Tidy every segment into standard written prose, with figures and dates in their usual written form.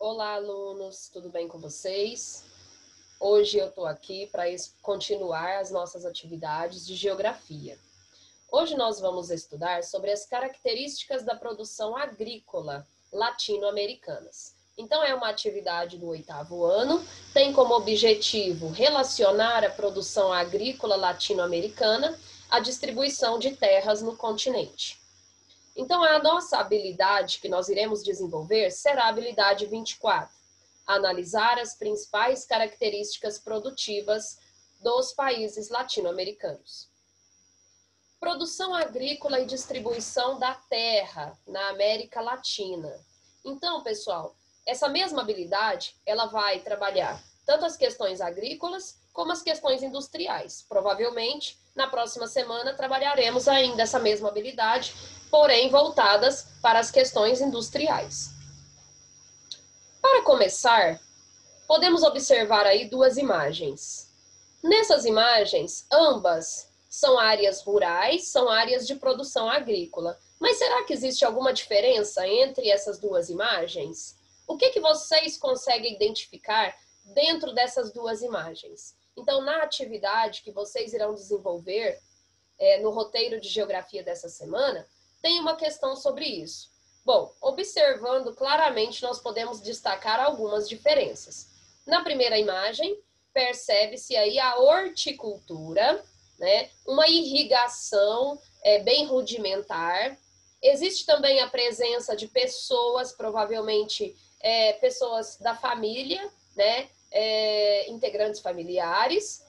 Olá, alunos, tudo bem com vocês? Hoje eu estou aqui para continuar as nossas atividades de geografia. Hoje nós vamos estudar sobre as características da produção agrícola latino-americanas. Então, é uma atividade do 8º ano, tem como objetivo relacionar a produção agrícola latino-americana à distribuição de terras no continente. Então, a nossa habilidade que nós iremos desenvolver será a habilidade 24, analisar as principais características produtivas dos países latino-americanos. Produção agrícola e distribuição da terra na América Latina. Então, pessoal, essa mesma habilidade, ela vai trabalhar tanto as questões agrícolas como as questões industriais. Provavelmente, na próxima semana, trabalharemos ainda essa mesma habilidade, porém voltadas para as questões industriais. Para começar, podemos observar aí duas imagens. Nessas imagens, ambas são áreas rurais, são áreas de produção agrícola. Mas será que existe alguma diferença entre essas duas imagens? O que vocês conseguem identificar dentro dessas duas imagens? Então, na atividade que vocês irão desenvolver no roteiro de geografia dessa semana, tem uma questão sobre isso. Bom, observando claramente, nós podemos destacar algumas diferenças. Na primeira imagem, percebe-se aí a horticultura, né? Uma irrigação bem rudimentar. Existe também a presença de pessoas, provavelmente pessoas da família, né? Integrantes familiares.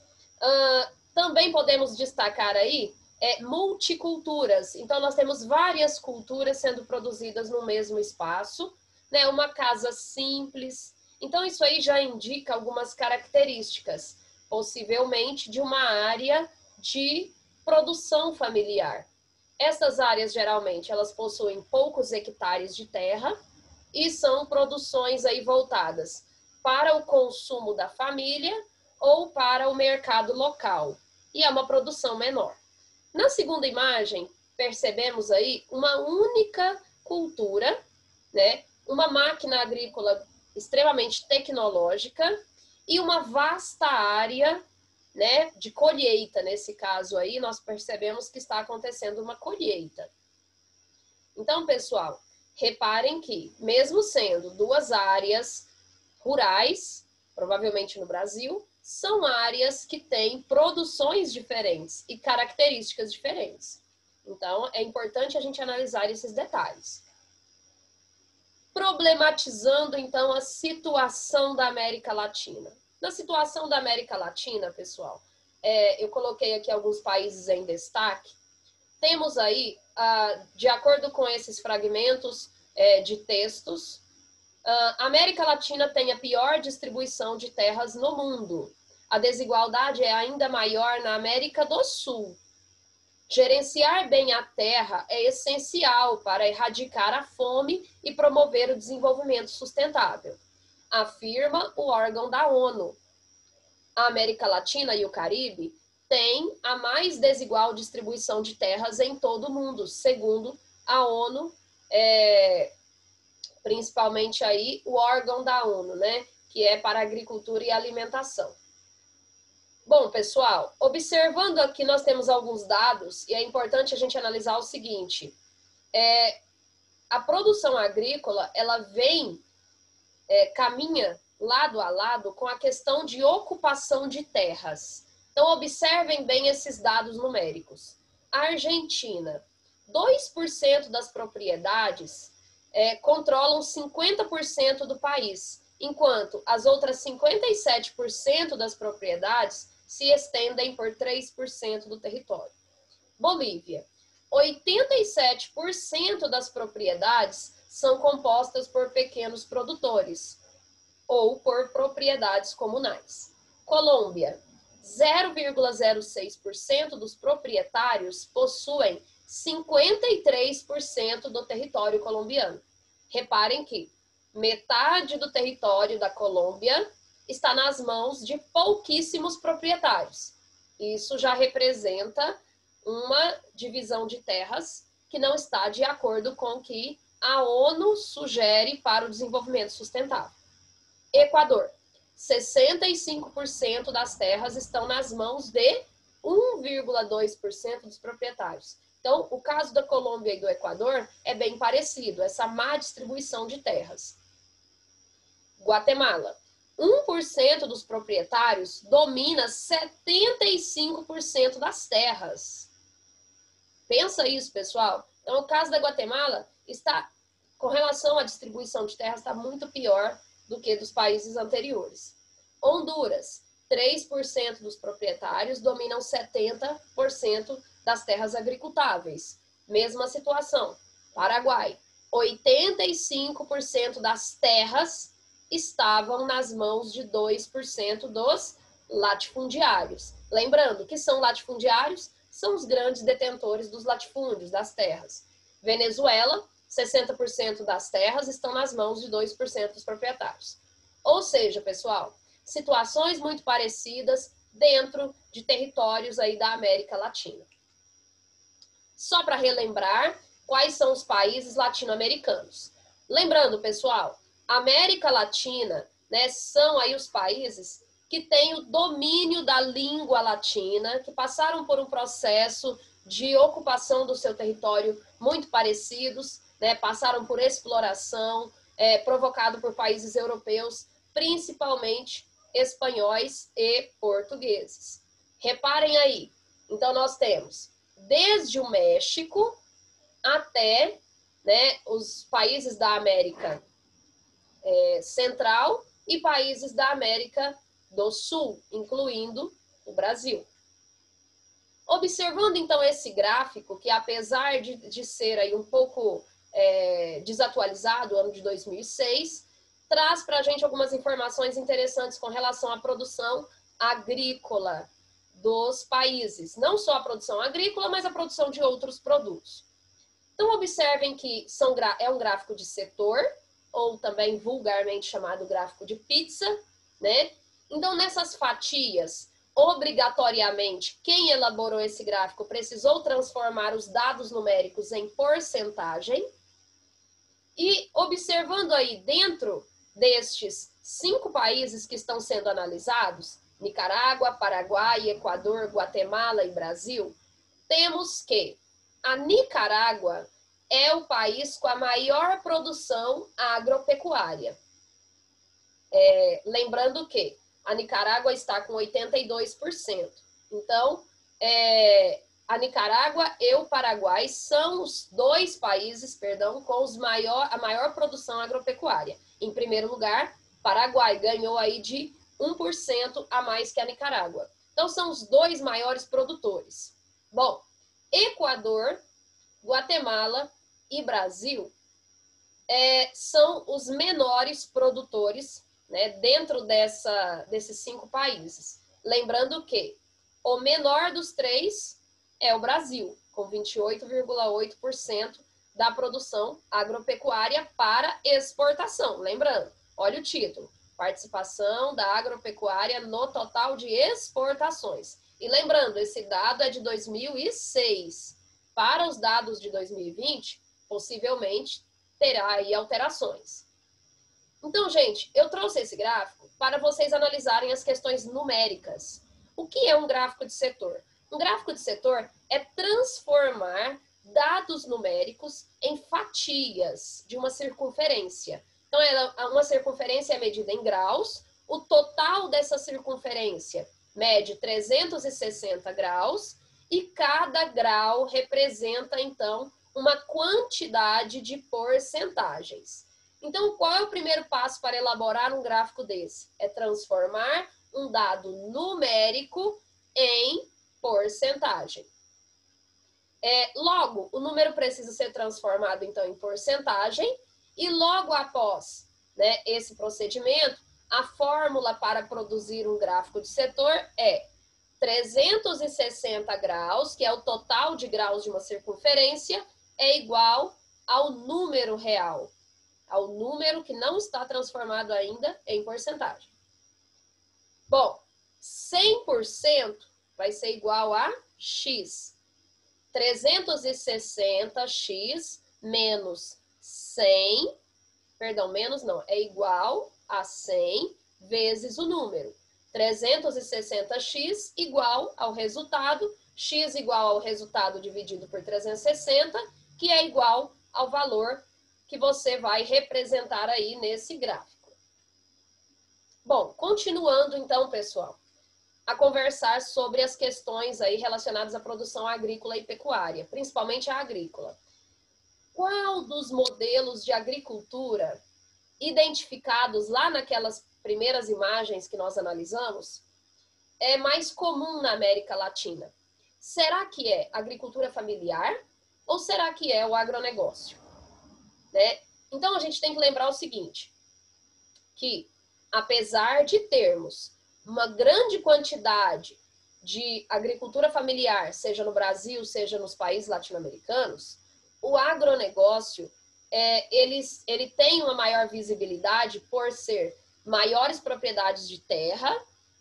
Também podemos destacar aí multiculturas. Então, nós temos várias culturas sendo produzidas no mesmo espaço, né? Uma casa simples. Então, isso aí já indica algumas características, possivelmente de uma área de produção familiar. Essas áreas, geralmente, elas possuem poucos hectares de terra e são produções aí voltadas para o consumo da família ou para o mercado local. E é uma produção menor. Na segunda imagem, percebemos aí uma única cultura, né? Uma máquina agrícola extremamente tecnológica e uma vasta área, né, de colheita. Nesse caso aí, nós percebemos que está acontecendo uma colheita. Então, pessoal, reparem que, mesmo sendo duas áreas rurais, provavelmente no Brasil, são áreas que têm produções diferentes e características diferentes. Então, é importante a gente analisar esses detalhes. Problematizando, então, a situação da América Latina. Na situação da América Latina, pessoal, eu coloquei aqui alguns países em destaque. Temos aí, de acordo com esses fragmentos de textos, a América Latina tem a pior distribuição de terras no mundo. A desigualdade é ainda maior na América do Sul. Gerenciar bem a terra é essencial para erradicar a fome e promover o desenvolvimento sustentável, afirma o órgão da ONU. A América Latina e o Caribe têm a mais desigual distribuição de terras em todo o mundo, segundo a ONU, principalmente aí o órgão da ONU, né, que é para agricultura e alimentação. Bom, pessoal, observando aqui, nós temos alguns dados e é importante a gente analisar o seguinte. A produção agrícola, ela caminha lado a lado com a questão de ocupação de terras. Então, observem bem esses dados numéricos. A Argentina, 2% das propriedades controlam 50% do país, enquanto as outras 57% das propriedades se estendem por 3% do território. Bolívia, 87% das propriedades são compostas por pequenos produtores ou por propriedades comunais. Colômbia, 0,06% dos proprietários possuem 53% do território colombiano. Reparem que metade do território da Colômbia está nas mãos de pouquíssimos proprietários. Isso já representa uma divisão de terras que não está de acordo com o que a ONU sugere para o desenvolvimento sustentável. Equador, 65% das terras estão nas mãos de 1,2% dos proprietários. Então, o caso da Colômbia e do Equador é bem parecido, essa má distribuição de terras. Guatemala, 1% dos proprietários domina 75% das terras. Pensa isso, pessoal. Então, o caso da Guatemala está, com relação à distribuição de terras, está muito pior do que dos países anteriores. Honduras, 3% dos proprietários dominam 70% das terras agricultáveis. Mesma situação. Paraguai, 85% das terras estavam nas mãos de 2% dos latifundiários. Lembrando que são latifundiários, são os grandes detentores dos latifúndios, das terras. Venezuela, 60% das terras estão nas mãos de 2% dos proprietários. Ou seja, pessoal, situações muito parecidas dentro de territórios aí da América Latina. Só para relembrar, quais são os países latino-americanos? Lembrando, pessoal, América Latina, né, são aí os países que têm o domínio da língua latina, que passaram por um processo de ocupação do seu território muito parecidos, né, passaram por exploração, provocado por países europeus, principalmente espanhóis e portugueses. Reparem aí, então nós temos desde o México até, né, os países da América Central e países da América do Sul, incluindo o Brasil. Observando então esse gráfico, que apesar de ser aí um pouco desatualizado, ano de 2006, traz para a gente algumas informações interessantes com relação à produção agrícola dos países. Não só a produção agrícola, mas a produção de outros produtos. Então, observem que é um gráfico de setor, ou também vulgarmente chamado gráfico de pizza, né? Então, nessas fatias, obrigatoriamente, quem elaborou esse gráfico precisou transformar os dados numéricos em porcentagem. E observando aí dentro destes 5 países que estão sendo analisados, Nicarágua, Paraguai, Equador, Guatemala e Brasil, temos que a Nicarágua é o país com a maior produção agropecuária. Lembrando que a Nicarágua está com 82%. Então, a Nicarágua e o Paraguai são os 2 países, com a maior produção agropecuária. Em primeiro lugar, Paraguai ganhou aí de 1% a mais que a Nicarágua. Então, são os 2 maiores produtores. Bom, Equador, Guatemala e Brasil são os menores produtores, né, dentro desses 5 países. Lembrando que o menor dos 3 é o Brasil, com 28,8% da produção agropecuária para exportação. Lembrando, olha o título, participação da agropecuária no total de exportações. E lembrando, esse dado é de 2006. Para os dados de 2020, possivelmente terá aí alterações. Então, gente, eu trouxe esse gráfico para vocês analisarem as questões numéricas. O que é um gráfico de setor? Um gráfico de setor é transformar dados numéricos em fatias de uma circunferência. Então, uma circunferência é medida em graus, o total dessa circunferência mede 360 graus, e cada grau representa, então, uma quantidade de porcentagens. Então, qual é o primeiro passo para elaborar um gráfico desse? É transformar um dado numérico em porcentagem. Logo, o número precisa ser transformado, então, em porcentagem, e logo após, né, esse procedimento, a fórmula para produzir um gráfico de setor é 360 graus, que é o total de graus de uma circunferência, é igual ao número real, ao número que não está transformado ainda em porcentagem. Bom, 100% vai ser igual a x. 360x menos 100, perdão, menos não, é igual a 100 vezes o número. 360x igual ao resultado, x igual ao resultado dividido por 360, que é igual ao valor que você vai representar aí nesse gráfico. Bom, continuando então, pessoal, a conversar sobre as questões aí relacionadas à produção agrícola e pecuária, principalmente a agrícola. Qual dos modelos de agricultura identificados lá naquelas primeiras imagens que nós analisamos é mais comum na América Latina? Será que é agricultura familiar ou será que é o agronegócio? Né? Então, a gente tem que lembrar o seguinte, que apesar de termos uma grande quantidade de agricultura familiar, seja no Brasil, seja nos países latino-americanos, o agronegócio, ele tem uma maior visibilidade por ser maiores propriedades de terra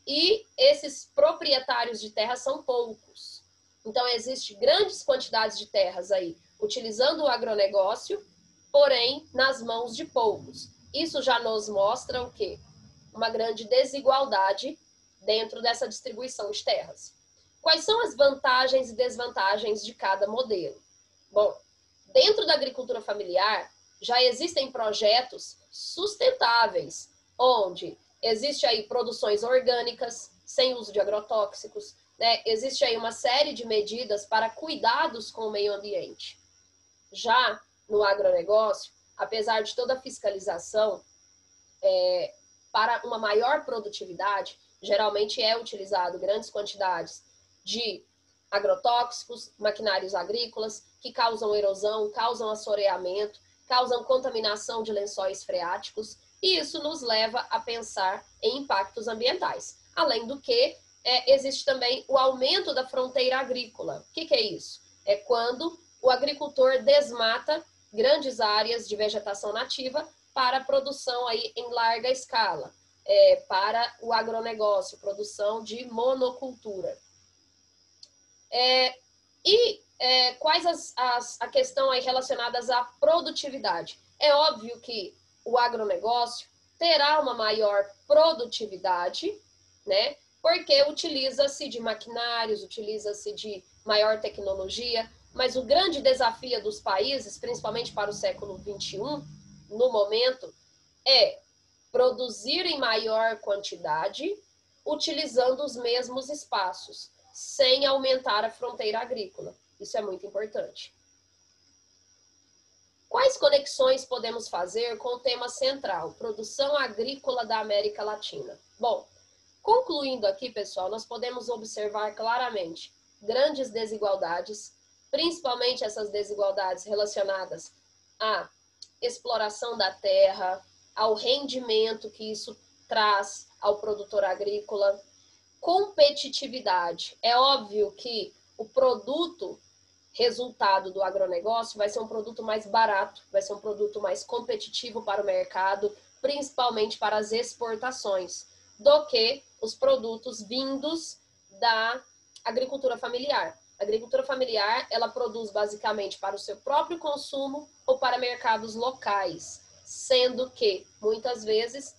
e esses proprietários de terra são poucos. Então, existem grandes quantidades de terras aí, utilizando o agronegócio, porém, nas mãos de poucos. Isso já nos mostra o quê? Uma grande desigualdade dentro dessa distribuição de terras. Quais são as vantagens e desvantagens de cada modelo? Bom, dentro da agricultura familiar, já existem projetos sustentáveis, onde existe aí produções orgânicas, sem uso de agrotóxicos, né? Existe aí uma série de medidas para cuidados com o meio ambiente. Já no agronegócio, apesar de toda a fiscalização, para uma maior produtividade, geralmente é utilizado grandes quantidades de agrotóxicos, maquinários agrícolas, que causam erosão, causam assoreamento, causam contaminação de lençóis freáticos, e isso nos leva a pensar em impactos ambientais. Além do que, existe também o aumento da fronteira agrícola. O que é isso? É quando o agricultor desmata grandes áreas de vegetação nativa para a produção aí em larga escala, para o agronegócio, produção de monocultura. Quais a questão aí relacionadas à produtividade? É óbvio que o agronegócio terá uma maior produtividade, né? Porque utiliza-se de maquinários, utiliza-se de maior tecnologia, mas o grande desafio dos países, principalmente para o século XXI, no momento, é produzir em maior quantidade, utilizando os mesmos espaços, sem aumentar a fronteira agrícola. Isso é muito importante. Quais conexões podemos fazer com o tema central, produção agrícola da América Latina? Bom, concluindo aqui, pessoal, nós podemos observar claramente grandes desigualdades, principalmente essas desigualdades relacionadas à exploração da terra, ao rendimento que isso traz ao produtor agrícola. Competitividade. É óbvio que o produto resultado do agronegócio vai ser um produto mais barato, vai ser um produto mais competitivo para o mercado, principalmente para as exportações, do que os produtos vindos da agricultura familiar. A agricultura familiar, ela produz basicamente para o seu próprio consumo ou para mercados locais, sendo que, muitas vezes,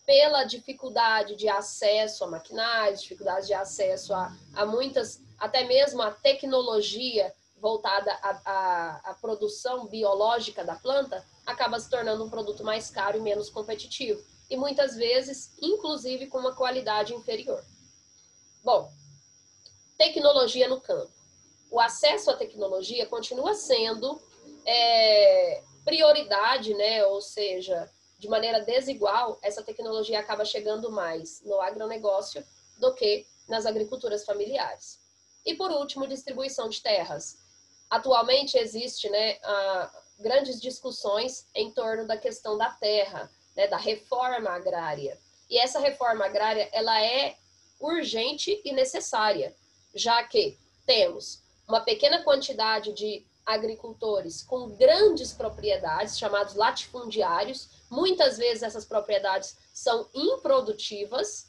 pela dificuldade de acesso a maquinários, dificuldade de acesso a muitas, até mesmo a tecnologia voltada à produção biológica da planta, acaba se tornando um produto mais caro e menos competitivo. E muitas vezes, inclusive, com uma qualidade inferior. Bom, tecnologia no campo. O acesso à tecnologia continua sendo prioridade, né? Ou seja, de maneira desigual, essa tecnologia acaba chegando mais no agronegócio do que nas agriculturas familiares. E por último, distribuição de terras. Atualmente existe, né, grandes discussões em torno da questão da terra, né, da reforma agrária. E essa reforma agrária, ela é urgente e necessária, já que temos uma pequena quantidade de agricultores com grandes propriedades, chamados latifundiários. Muitas vezes essas propriedades são improdutivas,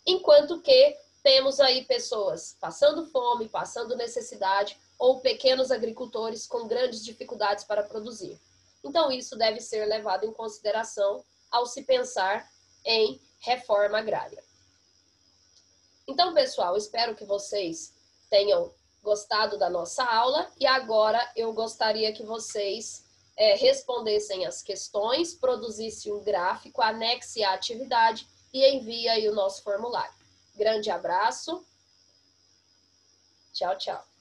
enquanto que temos aí pessoas passando fome, passando necessidade, ou pequenos agricultores com grandes dificuldades para produzir. Então, isso deve ser levado em consideração ao se pensar em reforma agrária. Então, pessoal, espero que vocês tenham gostado da nossa aula e agora eu gostaria que vocês respondessem as questões, produzissem um gráfico, anexe a atividade e envie aí o nosso formulário. Grande abraço. Tchau, tchau.